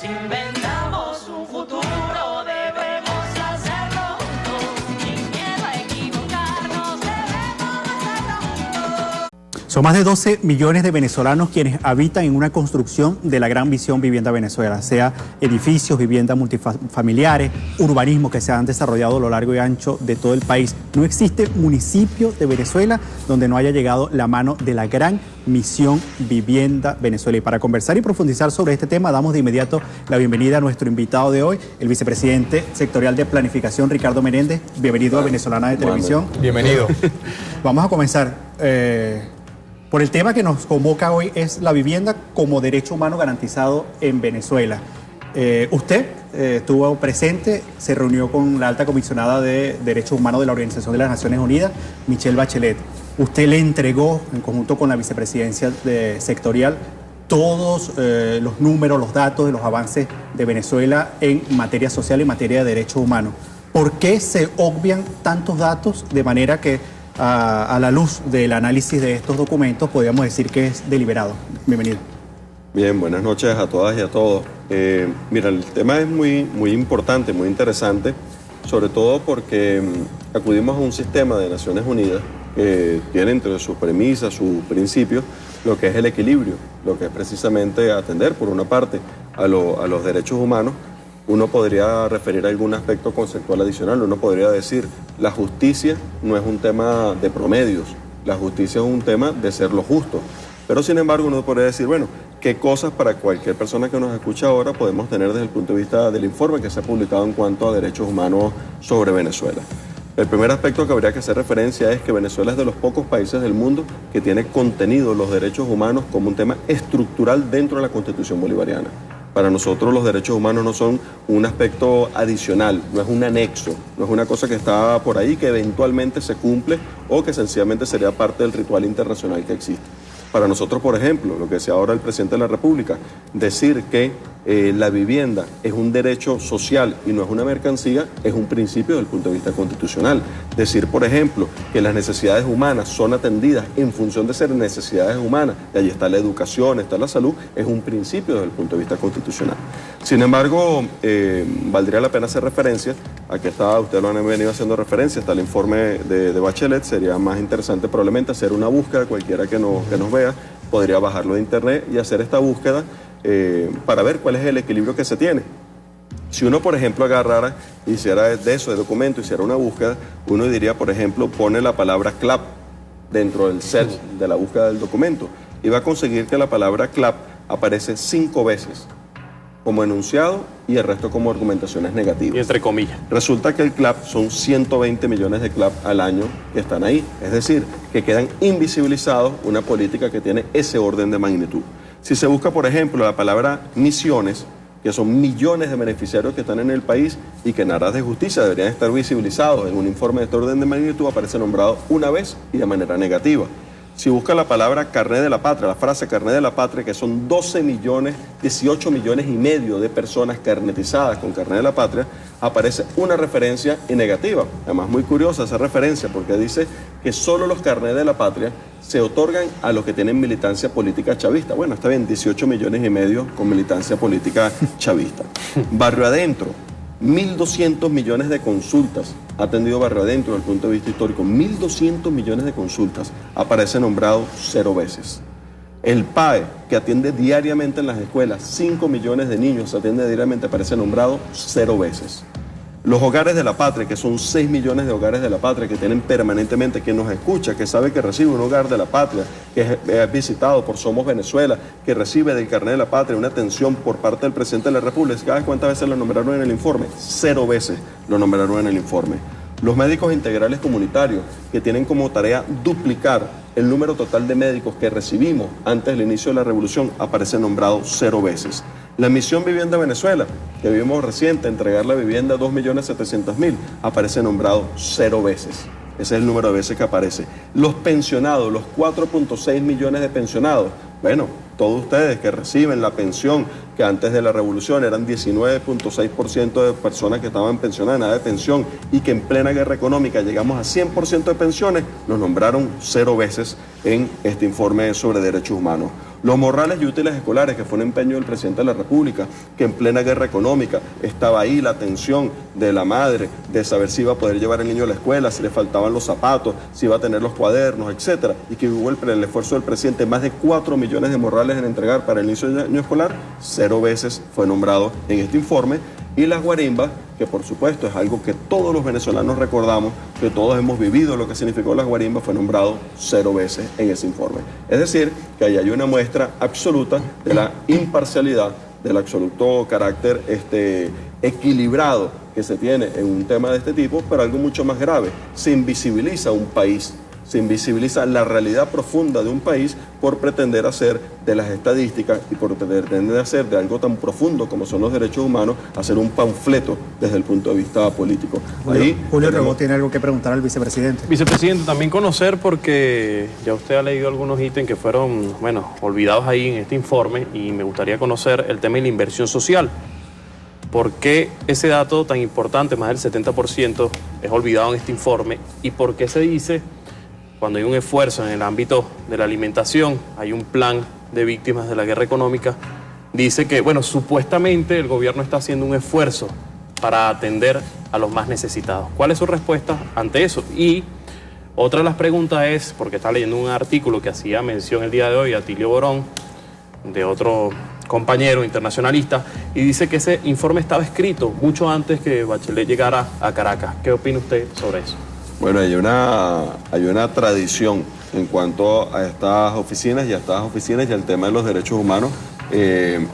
Si inventamos un futuro, debemos hacerlo juntos. Sin miedo a equivocarnos, debemos hacerlo juntos. Son más de 12 millones de venezolanos quienes habitan en una construcción de la gran visión Vivienda Venezuela, sea edificios, viviendas multifamiliares, urbanismo que se han desarrollado a lo largo y ancho de todo el país. No existe municipio de Venezuela donde no haya llegado la mano de la gran misión Vivienda Venezuela. Y para conversar y profundizar sobre este tema, damos de inmediato la bienvenida a nuestro invitado de hoy, el vicepresidente sectorial de Planificación, Ricardo Menéndez. Bienvenido a Venezolana de Televisión. Bienvenido. Vamos a comenzar. Por el tema que nos convoca hoy es la vivienda como derecho humano garantizado en Venezuela. Usted estuvo presente, se reunió con la alta comisionada de Derechos Humanos de la Organización de las Naciones Unidas, Michelle Bachelet. Usted le entregó, en conjunto con la vicepresidencia sectorial, todos los números, los datos de los avances de Venezuela en materia social y materia de derechos humanos. ¿Por qué se obvian tantos datos de manera que a la luz del análisis de estos documentos podríamos decir que es deliberado? Bienvenido. Bien, buenas noches a todas y a todos. Mira, el tema es muy importante, muy interesante, sobre todo porque acudimos a un sistema de Naciones Unidas que tiene entre sus premisas, sus principios, lo que es el equilibrio, lo que es precisamente atender, por una parte, a los derechos humanos. Uno podría referir a algún aspecto conceptual adicional, uno podría decir, la justicia no es un tema de promedios, la justicia es un tema de ser lo justo. Pero sin embargo uno podría decir, bueno, ¿qué cosas para cualquier persona que nos escucha ahora podemos tener desde el punto de vista del informe que se ha publicado en cuanto a derechos humanos sobre Venezuela? El primer aspecto que habría que hacer referencia es que Venezuela es de los pocos países del mundo que tiene contenido los derechos humanos como un tema estructural dentro de la Constitución bolivariana. Para nosotros los derechos humanos no son un aspecto adicional, no es un anexo, no es una cosa que está por ahí que eventualmente se cumple o que sencillamente sería parte del ritual internacional que existe. Para nosotros, por ejemplo, lo que decía ahora el presidente de la República, decir que la vivienda es un derecho social y no es una mercancía, es un principio desde el punto de vista constitucional. Decir, por ejemplo, que las necesidades humanas son atendidas en función de ser necesidades humanas, y allí está la educación, está la salud, es un principio desde el punto de vista constitucional. Sin embargo, valdría la pena hacer referencia, aquí está, ustedes lo han venido haciendo referencia, está el informe de Bachelet, sería más interesante probablemente hacer una búsqueda, cualquiera que nos vea, podría bajarlo de internet y hacer esta búsqueda para ver cuál es el equilibrio que se tiene. Si uno, por ejemplo, agarrara, hiciera de eso, de documento, hiciera una búsqueda, uno diría, por ejemplo, pone la palabra CLAP dentro del search de la búsqueda del documento y va a conseguir que la palabra CLAP aparece 5 veces como enunciado y el resto como argumentaciones negativas. Y entre comillas. Resulta que el CLAP son 120 millones de CLAP al año que están ahí. Es decir, que quedan invisibilizados una política que tiene ese orden de magnitud. Si se busca, por ejemplo, la palabra misiones, que son millones de beneficiarios que están en el país y que en aras de justicia deberían estar visibilizados en un informe de este orden de magnitud, aparece nombrado una vez y de manera negativa. Si busca la palabra carné de la patria, la frase carné de la patria, que son 12 millones, 18 millones y medio de personas carnetizadas con carné de la patria, aparece una referencia y negativa. Además, muy curiosa esa referencia porque dice que solo los carnés de la patria se otorgan a los que tienen militancia política chavista. Bueno, está bien, 18 millones y medio con militancia política chavista. Barrio Adentro, 1.200 millones de consultas ha atendido Barrio Adentro desde el punto de vista histórico. 1.200 millones de consultas, aparece nombrado 0 veces. El PAE, que atiende diariamente en las escuelas, 5 millones de niños atiende diariamente, aparece nombrado 0 veces. Los hogares de la patria, que son 6 millones de hogares de la patria que tienen permanentemente, quien nos escucha, que sabe que recibe un hogar de la patria, que es visitado por Somos Venezuela, que recibe del carnet de la patria una atención por parte del presidente de la República. ¿Sabes cuántas veces lo nombraron en el informe? 0 veces lo nombraron en el informe. Los médicos integrales comunitarios, que tienen como tarea duplicar el número total de médicos que recibimos antes del inicio de la revolución, aparece nombrado 0 veces. La misión Vivienda Venezuela, que vimos reciente, entregar la vivienda a 2.700.000, aparece nombrado 0 veces. Ese es el número de veces que aparece. Los pensionados, los 4.6 millones de pensionados, bueno, todos ustedes que reciben la pensión, que antes de la revolución eran 19.6% de personas que estaban pensionadas, nada de pensión, y que en plena guerra económica llegamos a 100% de pensiones, nos nombraron 0 veces en este informe sobre derechos humanos. Los morrales y útiles escolares, que fue un empeño del presidente de la República, que en plena guerra económica estaba ahí la tensión de la madre, de saber si iba a poder llevar al niño a la escuela, si le faltaban los zapatos, si iba a tener los cuadernos, etcétera, y que hubo el esfuerzo del presidente, más de 4 millones de morrales en entregar para el inicio del año escolar, 0 veces fue nombrado en este informe. Y las guarimbas, que por supuesto es algo que todos los venezolanos recordamos, que todos hemos vivido lo que significó las guarimbas, fue nombrado 0 veces en ese informe. Es decir, que ahí hay una muestra absoluta de la imparcialidad, del absoluto carácter equilibrado que se tiene en un tema de este tipo, pero algo mucho más grave, se invisibiliza un país. Se invisibiliza la realidad profunda de un país por pretender hacer de las estadísticas y por pretender hacer de algo tan profundo como son los derechos humanos, hacer un panfleto desde el punto de vista político. Julio Rego tiene algo que preguntar al vicepresidente. Vicepresidente, también conocer, porque ya usted ha leído algunos ítems que fueron, olvidados ahí en este informe, y me gustaría conocer el tema de la inversión social. ¿Por qué ese dato tan importante, más del 70%, es olvidado en este informe? ¿Y por qué se dice, cuando hay un esfuerzo en el ámbito de la alimentación, hay un plan de víctimas de la guerra económica, dice que, supuestamente el gobierno está haciendo un esfuerzo para atender a los más necesitados? ¿Cuál es su respuesta ante eso? Y otra de las preguntas es, porque está leyendo un artículo que hacía mención el día de hoy a Atilio Borón, de otro compañero internacionalista, y dice que ese informe estaba escrito mucho antes que Bachelet llegara a Caracas. ¿Qué opina usted sobre eso? Bueno, hay una tradición en cuanto a estas oficinas y al tema de los derechos humanos,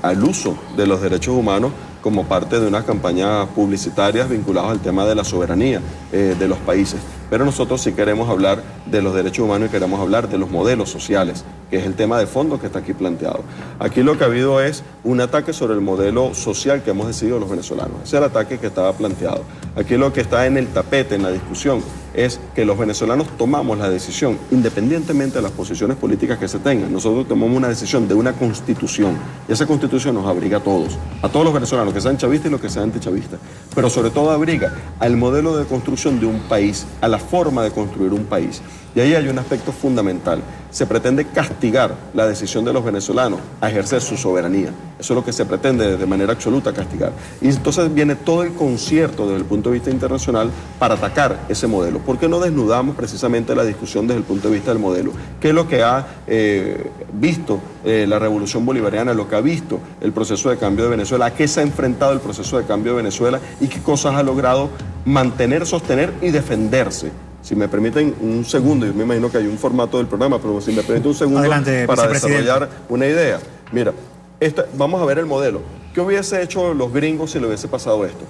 al uso de los derechos humanos como parte de unas campañas publicitarias vinculadas al tema de la soberanía de los países. Pero nosotros sí queremos hablar de los derechos humanos y queremos hablar de los modelos sociales, que es el tema de fondo que está aquí planteado. Aquí lo que ha habido es un ataque sobre el modelo social que hemos decidido los venezolanos. Ese es el ataque que estaba planteado. Aquí lo que está en el tapete, en la discusión, es que los venezolanos tomamos la decisión, independientemente de las posiciones políticas que se tengan. Nosotros tomamos una decisión de una constitución, y esa constitución nos abriga a todos los venezolanos, que sean chavistas y los que sean antichavistas, pero sobre todo abriga al modelo de construcción de un país, a la forma de construir un país. Y ahí hay un aspecto fundamental. Se pretende castigar la decisión de los venezolanos a ejercer su soberanía. Eso es lo que se pretende de manera absoluta castigar. Y entonces viene todo el concierto desde el punto de vista internacional para atacar ese modelo. ¿Por qué no desnudamos precisamente la discusión desde el punto de vista del modelo? ¿Qué es lo que ha visto la revolución bolivariana, lo que ha visto el proceso de cambio de Venezuela? ¿A qué se ha enfrentado el proceso de cambio de Venezuela y qué cosas ha logrado mantener, sostener y defenderse? Si me permiten un segundo, yo me imagino que hay un formato del programa, pero si me permiten un segundo. Adelante, para desarrollar una idea. Mira, vamos a ver el modelo. ¿Qué hubiese hecho los gringos si le hubiese pasado esto?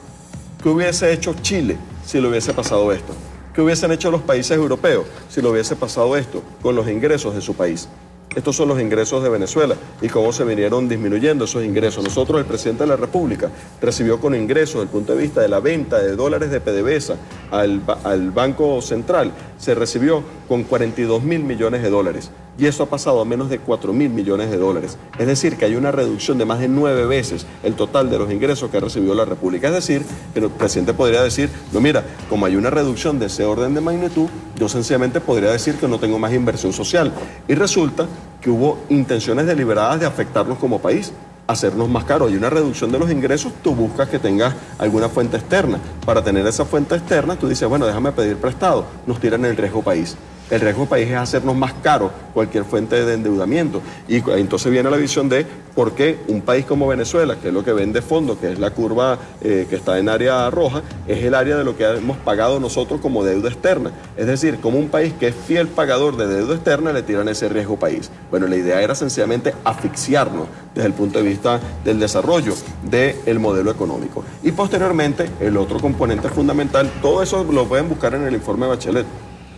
¿Qué hubiese hecho Chile si le hubiese pasado esto? ¿Qué hubiesen hecho los países europeos si le hubiese pasado esto con los ingresos de su país? Estos son los ingresos de Venezuela y cómo se vinieron disminuyendo esos ingresos. Nosotros, el presidente de la República, recibió con ingresos desde el punto de vista de la venta de dólares de PDVSA al Banco Central, se recibió con 42.000 millones de dólares. Y eso ha pasado a menos de 4.000 millones de dólares. Es decir, que hay una reducción de más de 9 veces el total de los ingresos que ha recibido la República. Es decir, que el presidente podría decir, no, mira, como hay una reducción de ese orden de magnitud, yo sencillamente podría decir que no tengo más inversión social. Y resulta que hubo intenciones deliberadas de afectarnos como país, hacernos más caros. Hay una reducción de los ingresos, tú buscas que tengas alguna fuente externa. Para tener esa fuente externa, tú dices, bueno, déjame pedir prestado. Nos tiran el riesgo país. El riesgo país es hacernos más caro cualquier fuente de endeudamiento. Y entonces viene la visión de por qué un país como Venezuela, que es lo que ven de fondo, que es la curva que está en área roja, es el área de lo que hemos pagado nosotros como deuda externa. Es decir, como un país que es fiel pagador de deuda externa, le tiran ese riesgo país. Bueno, la idea era sencillamente asfixiarnos desde el punto de vista del desarrollo del modelo económico. Y posteriormente, el otro componente fundamental, todo eso lo pueden buscar en el informe de Bachelet.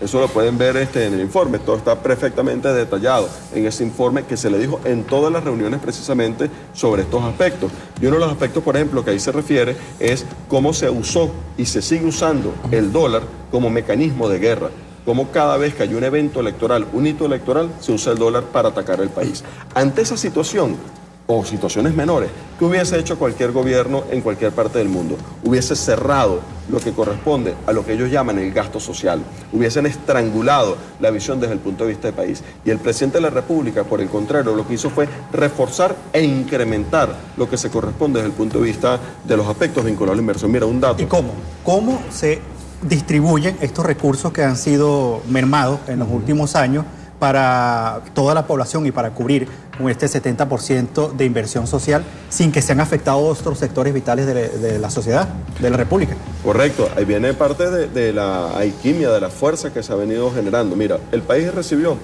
Eso lo pueden ver en el informe, todo está perfectamente detallado en ese informe que se le dijo en todas las reuniones precisamente sobre estos aspectos. Y uno de los aspectos, por ejemplo, que ahí se refiere es cómo se usó y se sigue usando el dólar como mecanismo de guerra. cómo cada vez que hay un evento electoral, un hito electoral, se usa el dólar para atacar el país. Ante esa situación, o situaciones menores, ¿qué hubiese hecho cualquier gobierno en cualquier parte del mundo? Hubiese cerrado lo que corresponde a lo que ellos llaman el gasto social, hubiesen estrangulado la visión desde el punto de vista del país. Y el presidente de la República, por el contrario, lo que hizo fue reforzar e incrementar lo que se corresponde desde el punto de vista de los aspectos vinculados a la inversión. Mira, un dato. ¿Y cómo? ¿Cómo se distribuyen estos recursos que han sido mermados en los últimos años para toda la población y para cubrir con este 70% de inversión social sin que sean afectados otros sectores vitales de la sociedad, de la República? Correcto, ahí viene parte de la alquimia, de la fuerza que se ha venido generando. Mira, el país recibió,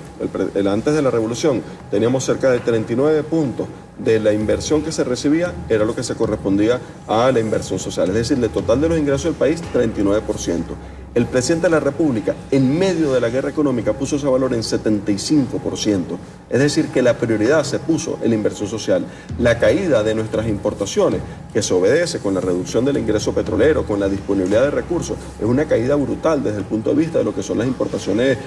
antes de la revolución, teníamos cerca de 39 puntos de la inversión que se recibía, era lo que se correspondía a la inversión social. Es decir, del total de los ingresos del país, 39%. El presidente de la República, en medio de la guerra económica, puso ese valor en 75%. Es decir, que la prioridad se puso en la inversión social. La caída de nuestras importaciones, que se obedece con la reducción del ingreso petrolero, con la disponibilidad de recursos, es una caída brutal desde el punto de vista de lo que son las importaciones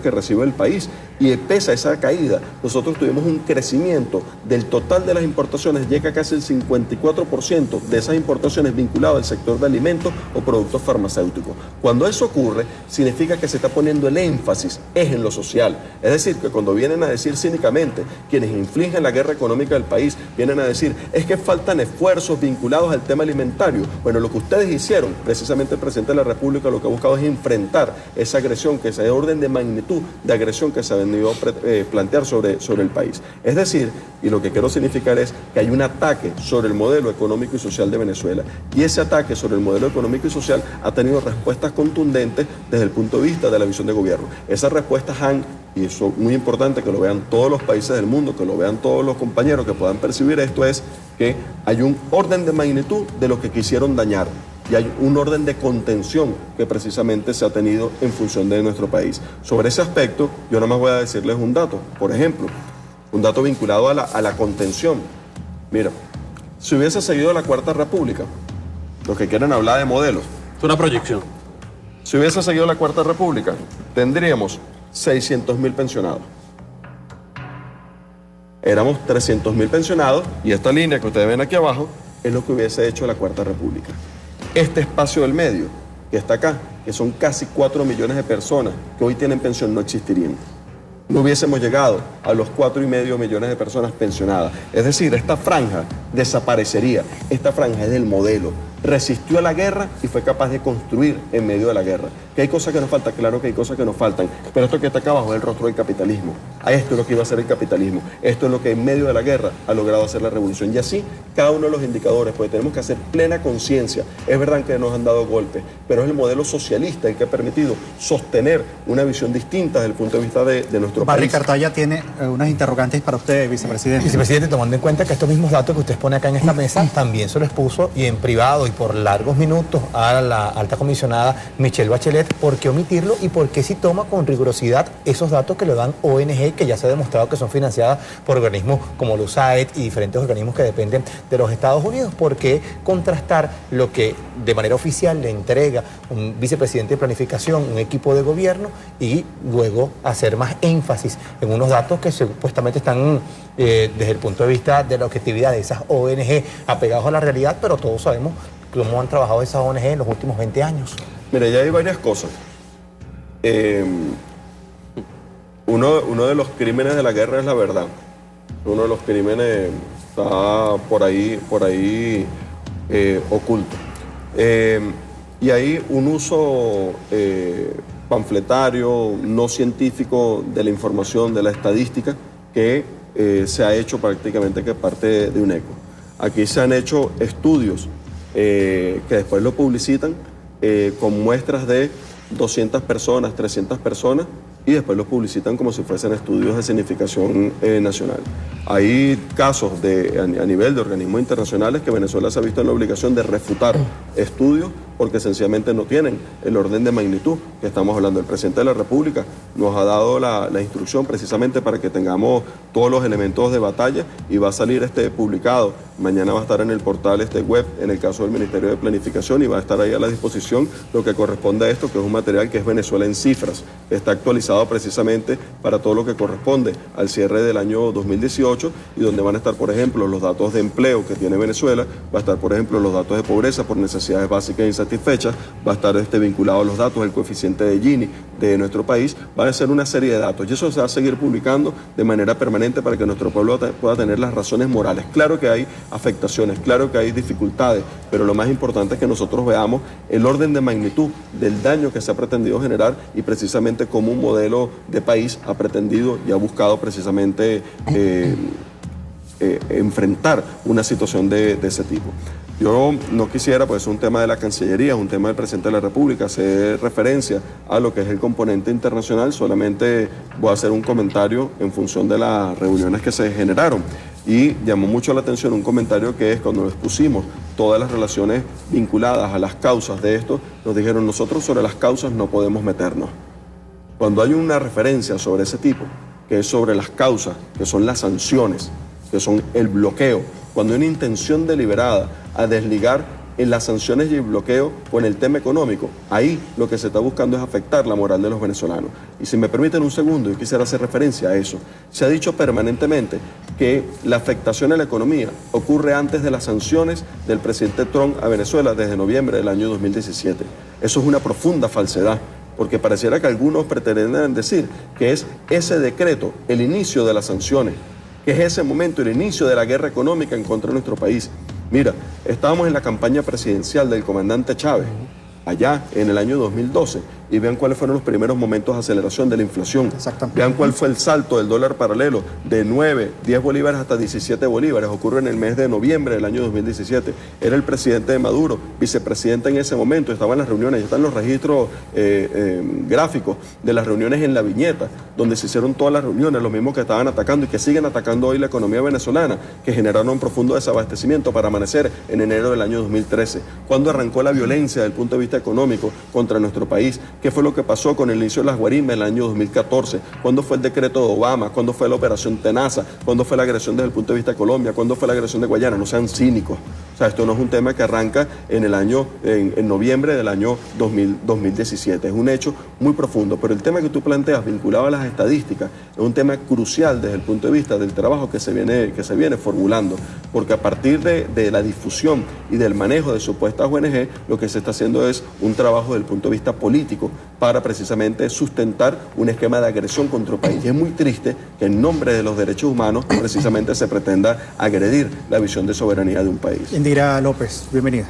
que recibe el país. Y pese a esa caída, nosotros tuvimos un crecimiento del total de las importaciones, llega casi el 54% de esas importaciones vinculadas al sector de alimentos o productos farmacéuticos. Cuando eso ocurre, significa que se está poniendo el énfasis en lo social. Es decir, que cuando vienen a decir cínicamente quienes infligen la guerra económica del país, vienen a decir, es que faltan esfuerzos vinculados al tema alimentario. Bueno, lo que ustedes hicieron, precisamente el presidente de la República lo que ha buscado es enfrentar esa agresión, que ese orden de magnitud de agresión que se ha venido a plantear sobre el país. Es decir, y lo que quiero significar es que hay un ataque sobre el modelo económico y social de Venezuela. Y ese ataque sobre el modelo económico y social ha tenido respuestas contundentes desde el punto de vista de la visión de gobierno. Esas respuestas han, y eso es muy importante que lo vean todos los países del mundo, que lo vean todos los compañeros que puedan percibir esto, es que hay un orden de magnitud de lo que quisieron dañar y hay un orden de contención que precisamente se ha tenido en función de nuestro país. Sobre ese aspecto, yo nada más voy a decirles un dato. Por ejemplo, un dato vinculado a la contención. Mira, si hubiese seguido la Cuarta República, los que quieren hablar de modelos, Es una proyección. si hubiese seguido la Cuarta República, tendríamos 600.000 pensionados. Éramos 300.000 pensionados y esta línea que ustedes ven aquí abajo es lo que hubiese hecho la Cuarta República. Este espacio del medio, que está acá, que son casi 4 millones de personas que hoy tienen pensión, no existirían. No hubiésemos llegado a los 4,5 millones de personas pensionadas. Es decir, esta franja desaparecería. Esta franja es del modelo. Resistió a la guerra y fue capaz de construir en medio de la guerra. ¿Que hay cosas que nos faltan? Claro que hay cosas que nos faltan. Pero esto que está acá abajo es el rostro del capitalismo. A esto es lo que iba a hacer el capitalismo. Esto es lo que en medio de la guerra ha logrado hacer la revolución. Y así, cada uno de los indicadores, porque tenemos que hacer plena conciencia. Es verdad que nos han dado golpes, pero es el modelo socialista el que ha permitido sostener una visión distinta desde el punto de vista de nuestro Barry país. Cartaya tiene unas interrogantes para usted, vicepresidente. Vicepresidente, tomando en cuenta que estos mismos datos que usted pone acá en esta mesa también se lo expuso y en privado y por largos minutos a la alta comisionada Michelle Bachelet, ¿por qué omitirlo y por qué si toma con rigurosidad esos datos que le dan ONG que ya se ha demostrado que son financiadas por organismos como la USAID y diferentes organismos que dependen de los Estados Unidos? ¿Por qué contrastar lo que de manera oficial le entrega un vicepresidente de planificación, un equipo de gobierno y luego hacer más énfasis en unos datos que supuestamente están desde el punto de vista de la objetividad de esas ONG apegados a la realidad, pero todos sabemos cómo han trabajado esas ONG en los últimos 20 años? Mira, ya hay varias cosas. Uno de los crímenes de la guerra es la verdad. Uno de los crímenes está por ahí oculto. Y hay un uso panfletario, no científico de la información, de la estadística, que se ha hecho prácticamente que parte de un eco. Aquí se han hecho estudios que después lo publicitan con muestras de 200 personas, 300 personas, y después lo publicitan como si fuesen estudios de significación nacional. Hay casos a nivel de organismos internacionales que Venezuela se ha visto en la obligación de refutar estudios porque sencillamente no tienen el orden de magnitud que estamos hablando. El presidente de la República nos ha dado la instrucción precisamente para que tengamos todos los elementos de batalla y va a salir publicado. Mañana va a estar en el portal web, en el caso del Ministerio de Planificación, y va a estar ahí a la disposición lo que corresponde a esto, que es un material que es Venezuela en cifras. Está actualizado precisamente para todo lo que corresponde al cierre del año 2018 y donde van a estar, por ejemplo, los datos de empleo que tiene Venezuela, va a estar, por ejemplo, los datos de pobreza por necesidades básicas insatisfechas, va a estar vinculado a los datos del coeficiente de Gini de nuestro país, va a ser una serie de datos y eso se va a seguir publicando de manera permanente para que nuestro pueblo pueda tener las razones morales. Claro que hay afectaciones, claro que hay dificultades, pero lo más importante es que nosotros veamos el orden de magnitud del daño que se ha pretendido generar y precisamente cómo un modelo de país ha pretendido y ha buscado precisamente enfrentar una situación de ese tipo. Yo no quisiera, pues es un tema de la Cancillería, es un tema del presidente de la República, hacer referencia a lo que es el componente internacional, solamente voy a hacer un comentario en función de las reuniones que se generaron. Y llamó mucho la atención un comentario que es cuando expusimos todas las relaciones vinculadas a las causas de esto, nos dijeron nosotros sobre las causas no podemos meternos. Cuando hay una referencia sobre ese tipo, que es sobre las causas, que son las sanciones, que son el bloqueo, cuando hay una intención deliberada a desligar en las sanciones y el bloqueo con el tema económico, ahí lo que se está buscando es afectar la moral de los venezolanos. Y si me permiten un segundo, yo quisiera hacer referencia a eso. Se ha dicho permanentemente que la afectación a la economía ocurre antes de las sanciones del presidente Trump a Venezuela desde noviembre del año 2017. Eso es una profunda falsedad, porque pareciera que algunos pretenden decir que es ese decreto el inicio de las sanciones, que es ese momento, el inicio de la guerra económica en contra de nuestro país. Mira, estábamos en la campaña presidencial del comandante Chávez, allá en el año 2012, y vean cuáles fueron los primeros momentos de aceleración de la inflación. Exactamente. Vean cuál fue el salto del dólar paralelo de 9, 10 bolívares hasta 17 bolívares. Ocurre en el mes de noviembre del año 2017. Era el presidente de Maduro, vicepresidente en ese momento, estaba en las reuniones, ya están los registros gráficos de las reuniones en la viñeta, donde se hicieron todas las reuniones, los mismos que estaban atacando y que siguen atacando hoy la economía venezolana, que generaron un profundo desabastecimiento para amanecer en enero del año 2013. Cuando arrancó la violencia desde el punto de vista económico contra nuestro país, ¿qué fue lo que pasó con el inicio de las guarimbas en el año 2014? ¿Cuándo fue el decreto de Obama? ¿Cuándo fue la operación Tenaza? ¿Cuándo fue la agresión desde el punto de vista de Colombia? ¿Cuándo fue la agresión de Guayana? No sean cínicos. O sea, esto no es un tema que arranca en noviembre del año 2017. Es un hecho muy profundo. Pero el tema que tú planteas vinculado a las estadísticas es un tema crucial desde el punto de vista del trabajo que se viene formulando. Porque a partir de la difusión y del manejo de supuestas ONG, lo que se está haciendo es un trabajo desde el punto de vista político para precisamente sustentar un esquema de agresión contra el país. Y es muy triste que en nombre de los derechos humanos precisamente se pretenda agredir la visión de soberanía de un país. Indira López, bienvenida.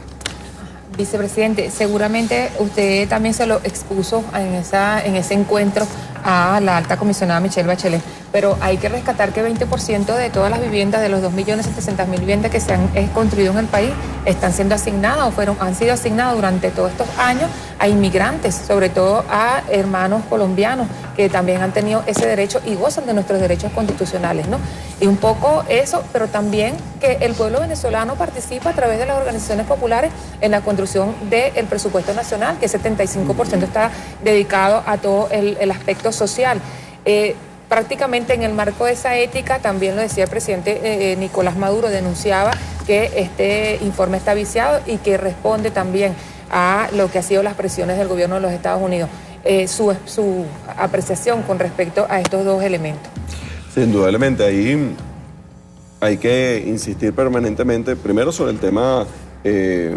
Vicepresidente, seguramente usted también se lo expuso en ese encuentro a la alta comisionada Michelle Bachelet, pero hay que rescatar que 20% de todas las viviendas, de los 2.700.000 viviendas que se han construido en el país, están siendo asignadas o han sido asignadas durante todos estos años a inmigrantes, sobre todo a hermanos colombianos que también han tenido ese derecho y gozan de nuestros derechos constitucionales, ¿no? Y un poco eso, pero también que el pueblo venezolano participa a través de las organizaciones populares en la construcción del presupuesto nacional, que 75% está dedicado a todo el aspecto social. Prácticamente en el marco de esa ética, también lo decía el presidente Nicolás Maduro, denunciaba que este informe está viciado y que responde también a lo que han sido las presiones del gobierno de los Estados Unidos. Su apreciación con respecto a estos dos elementos. Sí, indudablemente, ahí hay que insistir permanentemente, primero sobre el tema de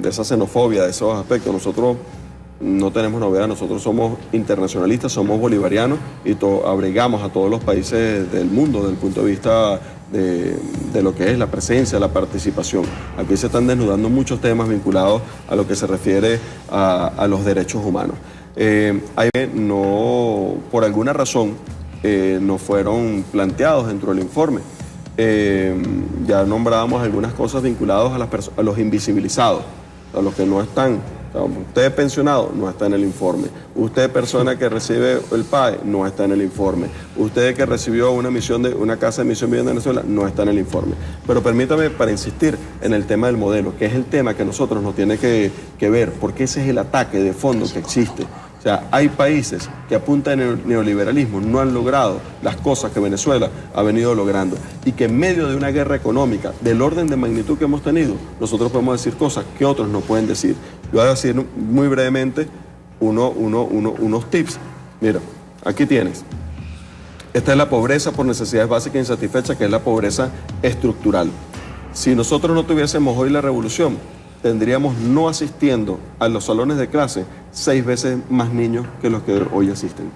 esa xenofobia, de esos aspectos. Nosotros no tenemos novedad, nosotros somos internacionalistas, somos bolivarianos y abrigamos a todos los países del mundo desde el punto de vista de lo que es la presencia, la participación. Aquí se están desnudando muchos temas vinculados a lo que se refiere a los derechos humanos. Por alguna razón no fueron planteados dentro del informe. Ya nombrábamos algunas cosas vinculadas a los invisibilizados, a los que no están. Usted pensionado no está en el informe. Usted persona que recibe el PAE no está en el informe. Usted que recibió una casa de misión vivienda en Venezuela no está en el informe. Pero permítame para insistir en el tema del modelo, que es el tema que nosotros nos tiene que ver, porque ese es el ataque de fondo que existe. O sea, hay países que a punta de neoliberalismo no han logrado las cosas que Venezuela ha venido logrando y que en medio de una guerra económica del orden de magnitud que hemos tenido, nosotros podemos decir cosas que otros no pueden decir. Yo voy a decir muy brevemente unos tips. Mira, aquí tienes. Esta es la pobreza por necesidades básicas insatisfechas, que es la pobreza estructural. Si nosotros no tuviésemos hoy la revolución, tendríamos no asistiendo a los salones de clase 6 veces más niños que los que hoy asisten.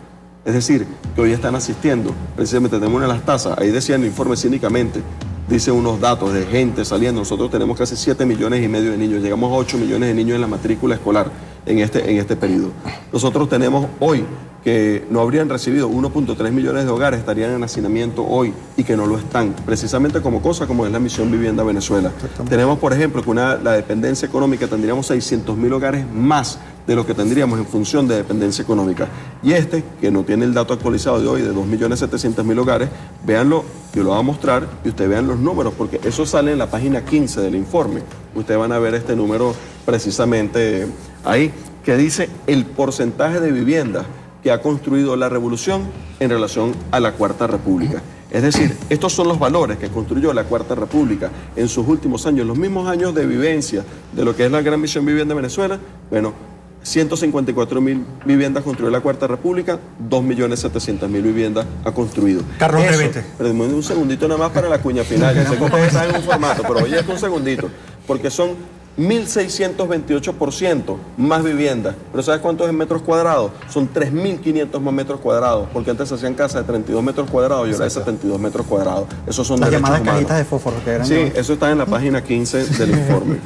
Es decir, que hoy están asistiendo, precisamente tenemos una de las tasas, ahí decía en el informe cínicamente, dice unos datos de gente saliendo, nosotros tenemos casi 7,5 millones de niños, llegamos a 8 millones de niños en la matrícula escolar en este periodo. Nosotros tenemos hoy que no habrían recibido 1.3 millones de hogares, estarían en hacinamiento hoy y que no lo están, precisamente como cosa como es la Misión Vivienda Venezuela. Tenemos, por ejemplo, que la dependencia económica tendríamos 600,000 hogares más de lo que tendríamos en función de dependencia económica. Y que no tiene el dato actualizado de hoy de 2.700.000 hogares, véanlo, yo lo voy a mostrar y ustedes vean los números, porque eso sale en la página 15 del informe. Ustedes van a ver este número precisamente ahí, que dice el porcentaje de viviendas que ha construido la revolución en relación a la Cuarta República. Es decir, estos son los valores que construyó la Cuarta República en sus últimos años, los mismos años de vivencia de lo que es la Gran Misión Vivienda de Venezuela. Bueno, 154,000 viviendas construyó la Cuarta República, 2.700.000 viviendas ha construido. Carlos Revete. Pero un segundito nada más para la cuña final. Yo sé que ustedes están en un formato, pero oye, un segundito, porque son 1.628% más viviendas. Pero ¿sabes cuántos en metros cuadrados? Son 3.500 más metros cuadrados, porque antes se hacían casas de 32 metros cuadrados y ahora de 72 metros cuadrados. Esos son las derechos llamadas humanos. cajitas de fósforo que eran. Sí, eso está en la página 15 del informe.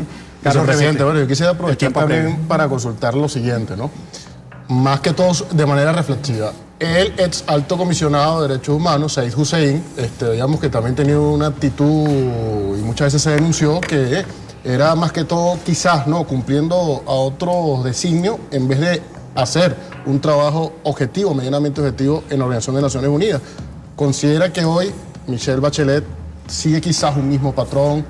Carlos Presidente, bueno, yo quisiera aprovechar también para consultar lo siguiente, ¿no? Más que todo de manera reflexiva. El ex alto comisionado de Derechos Humanos, Said Hussein, digamos que también tenía una actitud y muchas veces se denunció que era más que todo quizás no cumpliendo a otro designio en vez de hacer un trabajo objetivo, medianamente objetivo en la Organización de Naciones Unidas. ¿Considera que hoy Michelle Bachelet sigue quizás un mismo patrón,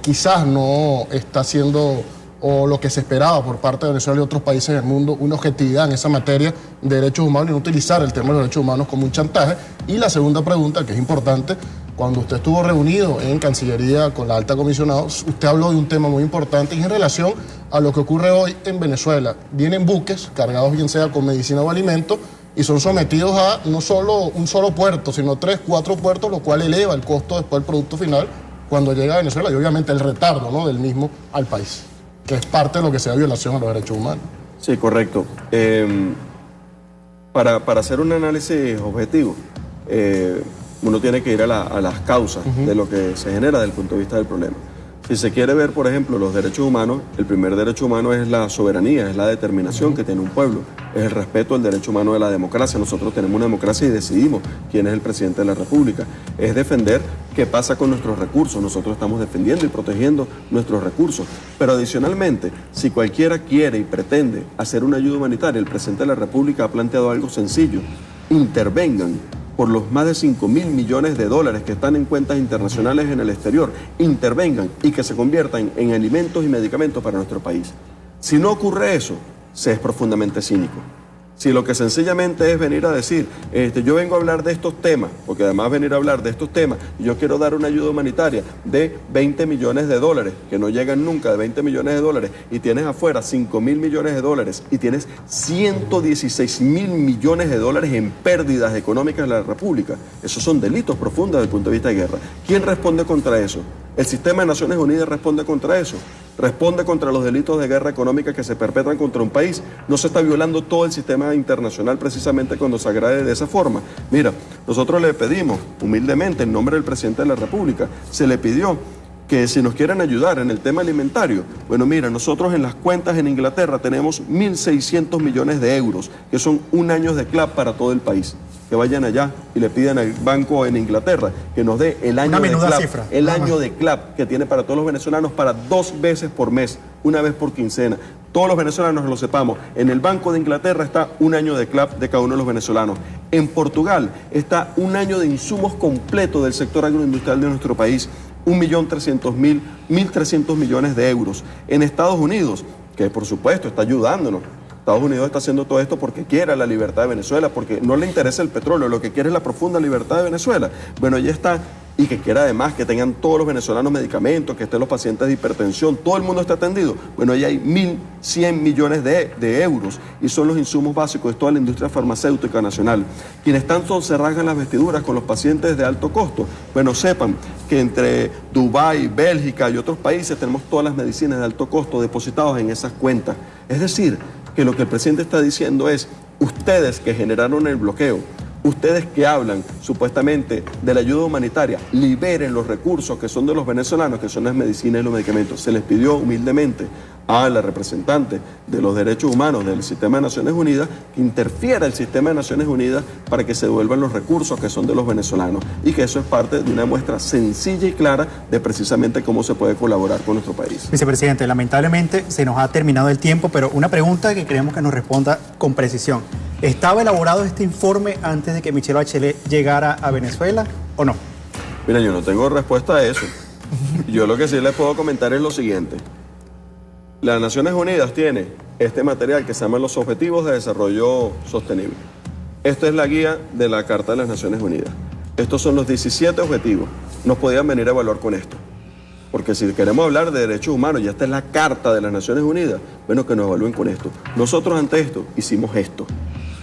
quizás no está haciendo o lo que se esperaba por parte de Venezuela y otros países del mundo, una objetividad en esa materia de derechos humanos y no utilizar el tema de los derechos humanos como un chantaje? Y la segunda pregunta, que es importante, cuando usted estuvo reunido en Cancillería con la alta comisionada, usted habló de un tema muy importante y en relación a lo que ocurre hoy en Venezuela. Vienen buques cargados bien sea con medicina o alimentos y son sometidos a no solo un solo puerto, sino 3, 4 puertos, lo cual eleva el costo después del producto final cuando llega a Venezuela y obviamente el retardo, ¿no?, del mismo al país, que es parte de lo que sea violación a los derechos humanos. Sí, correcto. Para hacer un análisis objetivo, uno tiene que ir a las causas de lo que se genera desde el punto de vista del problema. Si se quiere ver, por ejemplo, los derechos humanos, el primer derecho humano es la soberanía, es la determinación que tiene un pueblo, es el respeto al derecho humano de la democracia. Nosotros tenemos una democracia y decidimos quién es el presidente de la República. Es defender qué pasa con nuestros recursos. Nosotros estamos defendiendo y protegiendo nuestros recursos. Pero adicionalmente, si cualquiera quiere y pretende hacer una ayuda humanitaria, el presidente de la República ha planteado algo sencillo: intervengan por los más de 5.000 millones de dólares que están en cuentas internacionales en el exterior, intervengan y que se conviertan en alimentos y medicamentos para nuestro país. Si no ocurre eso, se es profundamente cínico. Si lo que sencillamente es venir a decir, yo vengo a hablar de estos temas, porque además venir a hablar de estos temas, yo quiero dar una ayuda humanitaria de 20 millones de dólares, que no llegan nunca de 20 millones de dólares, y tienes afuera 5.000 millones de dólares, y tienes 116.000 millones de dólares en pérdidas económicas de la República. Esos son delitos profundos desde el punto de vista de guerra. ¿Quién responde contra eso? ¿El sistema de Naciones Unidas responde contra eso? ¿Responde contra los delitos de guerra económica que se perpetran contra un país? ¿No se está violando todo el sistema internacional precisamente cuando se agrade de esa forma? Mira, nosotros le pedimos humildemente en nombre del presidente de la República, se le pidió que si nos quieren ayudar en el tema alimentario, bueno, mira, nosotros en las cuentas en Inglaterra tenemos 1.600 millones de euros, que son un año de CLAP para todo el país. que vayan allá y le pidan al banco en Inglaterra que nos dé el año de menuda CLAP, cifra. el año de CLAP que tiene para todos los venezolanos para 2 veces por mes, una vez por quincena. Todos los venezolanos lo sepamos. En el Banco de Inglaterra está un año de CLAP de cada uno de los venezolanos. En Portugal está un año de insumos completo del sector agroindustrial de nuestro país. 1.300.000, 1.300 millones de euros. En Estados Unidos, que por supuesto está ayudándonos. Estados Unidos está haciendo todo esto porque quiere la libertad de Venezuela, porque no le interesa el petróleo, lo que quiere es la profunda libertad de Venezuela. Bueno, ya está. Y que quiera además que tengan todos los venezolanos medicamentos, que estén los pacientes de hipertensión, todo el mundo está atendido. Bueno, ya hay 1.100 millones de euros y son los insumos básicos de toda la industria farmacéutica nacional. Quienes tanto se rasgan las vestiduras con los pacientes de alto costo, bueno, sepan que entre Dubái, Bélgica y otros países tenemos todas las medicinas de alto costo depositadas en esas cuentas. Es decir, que lo que el presidente está diciendo es, ustedes que generaron el bloqueo, ustedes que hablan supuestamente de la ayuda humanitaria, liberen los recursos que son de los venezolanos, que son las medicinas y los medicamentos. Se les pidió humildemente a la representante de los derechos humanos del Sistema de Naciones Unidas que interfiera el Sistema de Naciones Unidas para que se devuelvan los recursos que son de los venezolanos y que eso es parte de una muestra sencilla y clara de precisamente cómo se puede colaborar con nuestro país. Vicepresidente, lamentablemente se nos ha terminado el tiempo, pero una pregunta que queremos que nos responda con precisión. ¿Estaba elaborado este informe antes de que Michelle Bachelet llegara a Venezuela o no? Mira, yo no tengo respuesta a eso. Yo lo que sí les puedo comentar es lo siguiente. Las Naciones Unidas tiene este material que se llama los Objetivos de Desarrollo Sostenible. Esta es la guía de la Carta de las Naciones Unidas. Estos son los 17 objetivos. Nos podían venir a evaluar con esto. Porque si queremos hablar de derechos humanos, ya esta es la Carta de las Naciones Unidas, bueno, que nos evalúen con esto. Nosotros ante esto hicimos esto,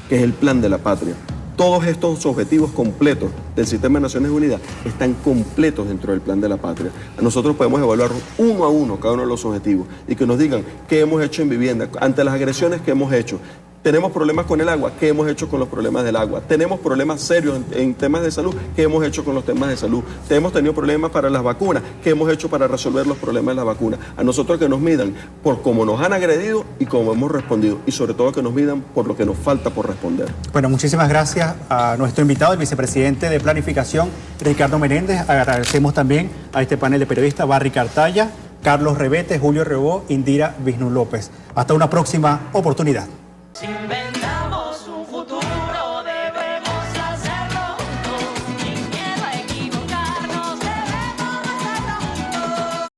que es el Plan de la Patria. Todos estos objetivos completos del Sistema de Naciones Unidas están completos dentro del Plan de la Patria. Nosotros podemos evaluar uno a uno cada uno de los objetivos y que nos digan qué hemos hecho en vivienda, ante las agresiones que hemos hecho. Tenemos problemas con el agua, ¿qué hemos hecho con los problemas del agua? Tenemos problemas serios en temas de salud, ¿qué hemos hecho con los temas de salud? Hemos tenido problemas para las vacunas, ¿qué hemos hecho para resolver los problemas de las vacunas? A nosotros que nos midan por cómo nos han agredido y cómo hemos respondido, y sobre todo que nos midan por lo que nos falta por responder. Bueno, muchísimas gracias a nuestro invitado, el vicepresidente de Planificación, Ricardo Menéndez. Agradecemos también a este panel de periodistas, Barry Cartaya, Carlos Rebete, Julio Rebó, Indira Visnú López. Hasta una próxima oportunidad. Sin